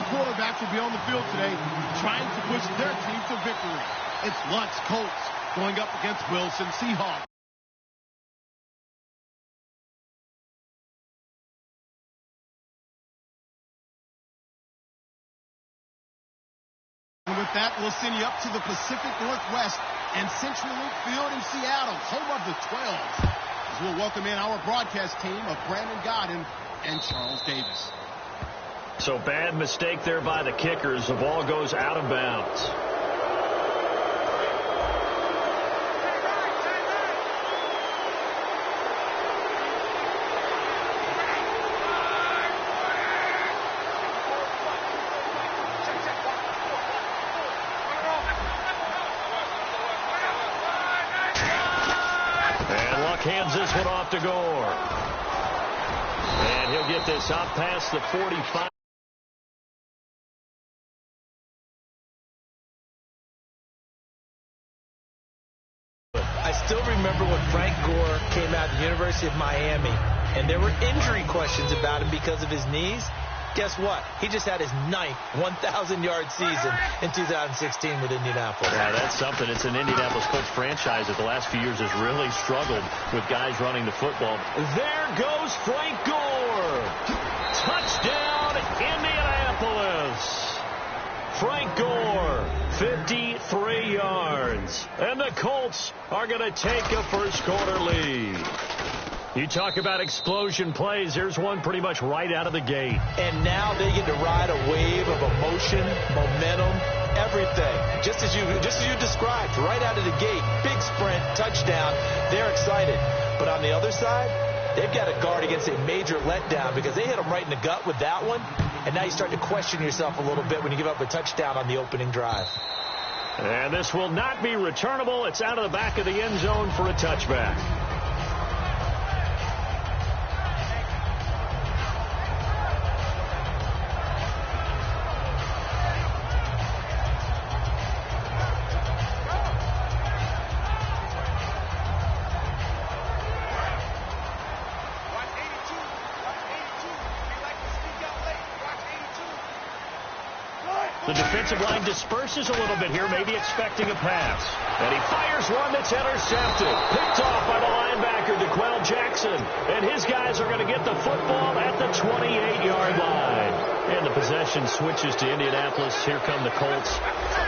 quarterbacks will be on the field today trying to push their team to victory. It's Lutz, Colts, going up against Wilson, Seahawks. And with that, we'll send you up to the Pacific Northwest and Central Link Field in Seattle, home of the 12s. As we'll welcome in our broadcast team of Brandon Godden and Charles Davis. So bad mistake there by the kickers. The ball goes out of bounds. Hands this one off to Gore. And he'll get this up past the 45. I still remember when Frank Gore came out of the University of Miami, and there were injury questions about him because of his knees. Guess what? He just had his 9th 1,000-yard season in 2016 with Indianapolis. Yeah, that's something. It's an Indianapolis Colts franchise that the last few years has really struggled with guys running the football. There goes Frank Gore. Touchdown, Indianapolis. Frank Gore, 53 yards. And the Colts are going to take a first-quarter lead. You talk about explosion plays. There's one pretty much right out of the gate. And now they get to ride a wave of emotion, momentum, everything. Just as you described, right out of the gate, big sprint, touchdown. They're excited. But on the other side, they've got to guard against a major letdown because they hit them right in the gut with that one. And now you start to question yourself a little bit when you give up a touchdown on the opening drive. And this will not be returnable. It's out of the back of the end zone for a touchback. The defensive line disperses a little bit here, maybe expecting a pass. And he fires one that's intercepted. Picked off by the linebacker, DeQuell Jackson. And his guys are going to get the football at the 28-yard line. And the possession switches to Indianapolis. Here come the Colts.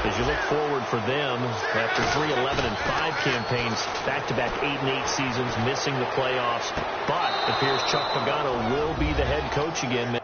As you look forward for them, after 3 11-5 campaigns, back-to-back 8-8 seasons, missing the playoffs. But it appears Chuck Pagano will be the head coach again.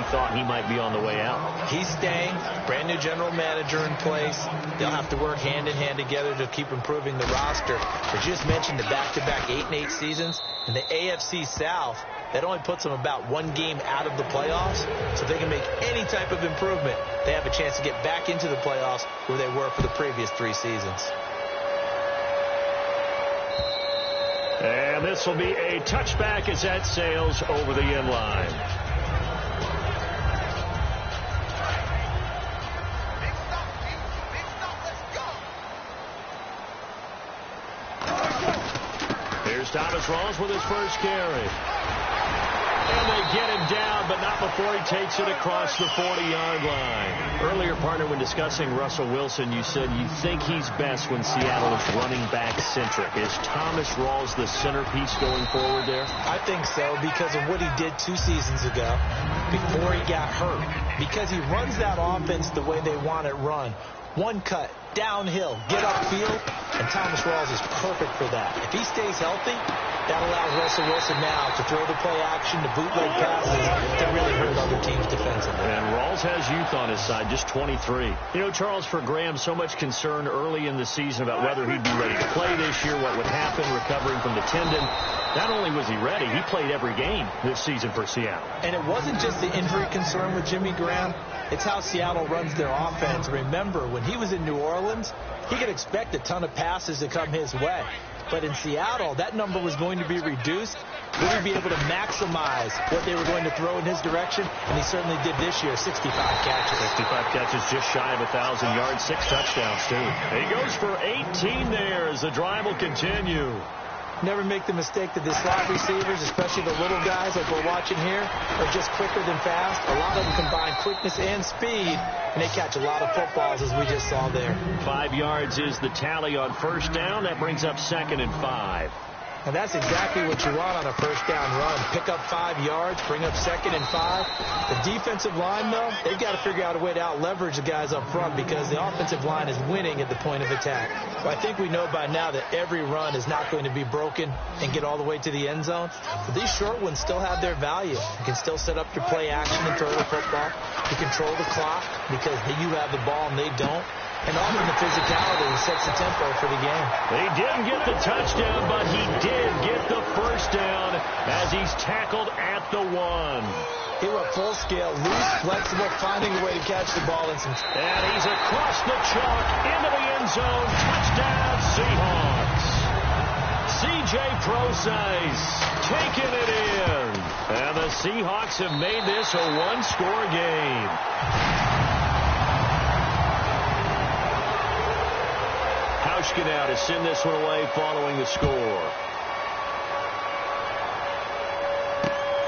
Thought he might be on the way out. He's staying. Brand new general manager in place. They'll have to work hand in hand together to keep improving the roster. But you just mentioned the back-to-back 8-8 seasons. In the AFC South, that only puts them about 1 game out of the playoffs. So if they can make any type of improvement, they have a chance to get back into the playoffs where they were for the previous 3 seasons. And this will be a touchback as that sails over the end line. Thomas Rawls with his first carry. And they get him down, but not before he takes it across the 40-yard line. Earlier, partner, when discussing Russell Wilson, you said you think he's best when Seattle is running back-centric. Is Thomas Rawls the centerpiece going forward there? I think so because of what he did 2 seasons ago before he got hurt. Because he runs that offense the way they want it run. One cut, downhill, get upfield, and Thomas Rawls is perfect for that. If he stays healthy, that allows Russell Wilson now to throw the play action, the bootleg passes that really hurt other teams defensively. And Rawls has youth on his side, just 23. You know, Charles, for Graham, so much concern early in the season about whether he'd be ready to play this year, what would happen recovering from the tendon. Not only was he ready, he played every game this season for Seattle. And it wasn't just the injury concern with Jimmy Graham. It's how Seattle runs their offense. Remember, when he was in New Orleans, he could expect a ton of passes to come his way. But in Seattle, that number was going to be reduced. Would he be able to maximize what they were going to throw in his direction? And he certainly did this year, 65 catches. 65 catches, just shy of 1,000 yards, 6 touchdowns, too. He goes for 18 there as the drive will continue. Never make the mistake that the slot receivers, especially the little guys like we're watching here, are just quicker than fast. A lot of them combine quickness and speed, and they catch a lot of footballs, as we just saw there. 5 yards is the tally on first down. That brings up 2nd and 5. And that's exactly what you want on a first down run. Pick up 5 yards, bring up 2nd and 5. The defensive line, though, they've got to figure out a way to out-leverage the guys up front because the offensive line is winning at the point of attack. Well, I think we know by now that every run is not going to be broken and get all the way to the end zone. But these short ones still have their value. You can still set up your play action and throw the football. You control the clock because you have the ball and they don't. And often the physicality sets the tempo for the game. He didn't get the touchdown, but he did get the first down as he's tackled at the 1. He went full scale, loose, flexible, finding a way to catch the ball in some. And he's across the chalk into the end zone. Touchdown, Seahawks. C.J. Procise taking it in. And the Seahawks have made this a one-score game. Hauschka now to send this one away following the score.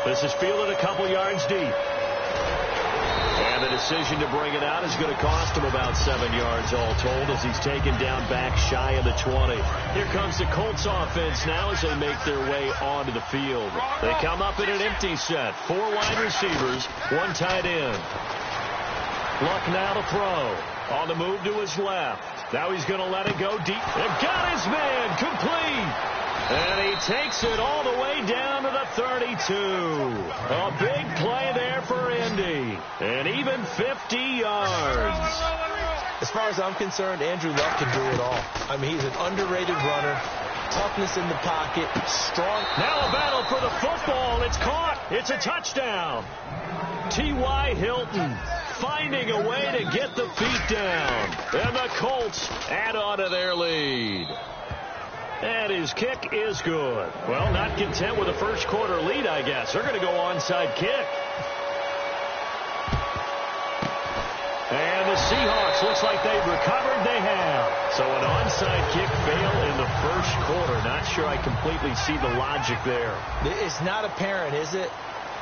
This is fielded a couple yards deep. And the decision to bring it out is going to cost him about 7 yards all told as he's taken down back shy of the 20. Here comes the Colts offense now as they make their way onto the field. They come up in an empty set. 4 wide receivers, 1 tight end. Luck now to throw. On the move to his left. Now he's going to let it go deep. They've got his man complete. And he takes it all the way down to the 32. A big play there for Indy. And even 50 yards. As far as I'm concerned, Andrew Luck can do it all. I mean, he's an underrated runner. Toughness in the pocket. Strong. Now a battle for the football. It's caught. It's a touchdown. T.Y. Hilton finding a way to get the feet down. And the Colts add on to their lead. And his kick is good. Well, not content with a first quarter lead, I guess. They're going to go onside kick. And the Seahawks, looks like they've recovered. They have. So an onside kick fail in the first quarter. Not sure I completely see the logic there. It's not apparent, is it?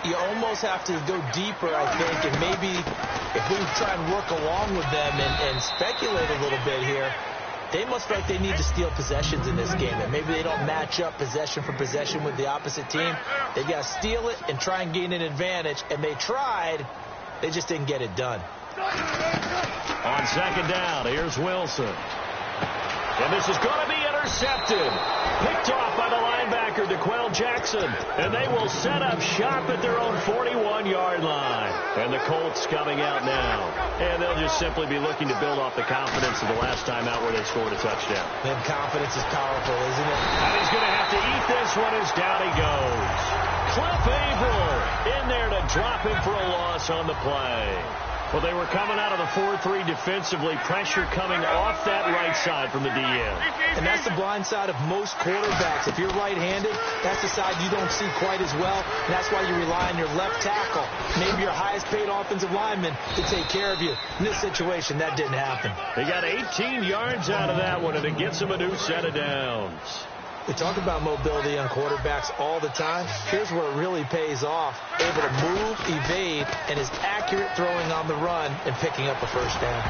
You almost have to go deeper, I think, and maybe if we try and work along with them and speculate a little bit here, they must feel like they need to steal possessions in this game, and maybe they don't match up possession for possession with the opposite team. They got to steal it and try and gain an advantage, and they tried. They just didn't get it done. On second down, here's Wilson. And this is going to be intercepted. Picked off by the linebacker, DeQuell Jackson. And they will set up shop at their own 41-yard line. And the Colts coming out now. And they'll just simply be looking to build off the confidence of the last time out where they scored a touchdown. And confidence is powerful, isn't it? And he's going to have to eat this one as down he goes. Cliff Averill in there to drop him for a loss on the play. Well, they were coming out of the 4-3 defensively. Pressure coming off that right side from the DN. And that's the blind side of most quarterbacks. If you're right-handed, that's the side you don't see quite as well. And that's why you rely on your left tackle, maybe your highest-paid offensive lineman, to take care of you. In this situation, that didn't happen. They got 18 yards out of that one, and it gets them a new set of downs. We talk about mobility on quarterbacks all the time. Here's where it really pays off. Able to move, evade, and is accurate throwing on the run and picking up a first down.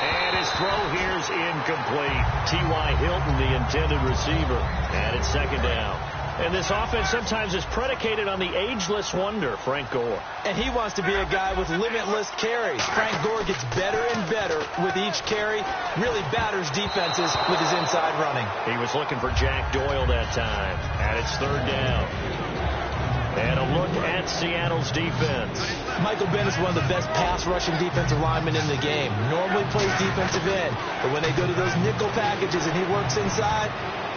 And his throw here's incomplete. T.Y. Hilton, the intended receiver. And it's second down. And this offense sometimes is predicated on the ageless wonder, Frank Gore. And he wants to be a guy with limitless carries. Frank Gore gets better and better with each carry, really batters defenses with his inside running. He was looking for Jack Doyle that time. And it's third down. And a look at Seattle's defense. Michael Bennett is one of the best pass-rushing defensive linemen in the game. Normally plays defensive end, but when they go to those nickel packages and he works inside,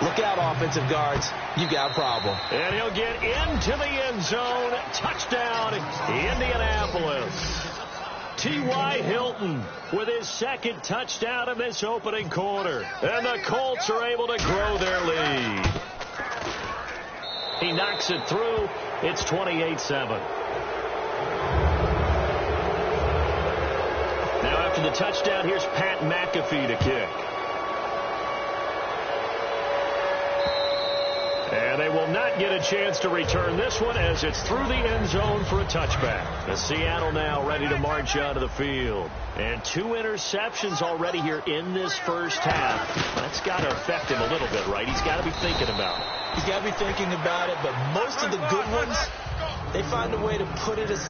look out, offensive guards. You got a problem. And he'll get into the end zone. Touchdown, Indianapolis. T.Y. Hilton with his second touchdown of this opening quarter. And the Colts are able to grow their lead. He knocks it through. It's 28-7. Now after the touchdown, here's Pat McAfee to kick. not get a chance to return this one as it's through the end zone for a touchback. The Seattle now ready to march onto the field. And 2 interceptions already here in this first half. That's got to affect him a little bit, right? He's got to be thinking about it. He's got to be thinking about it, but most of the good ones, they find a way to put it aside.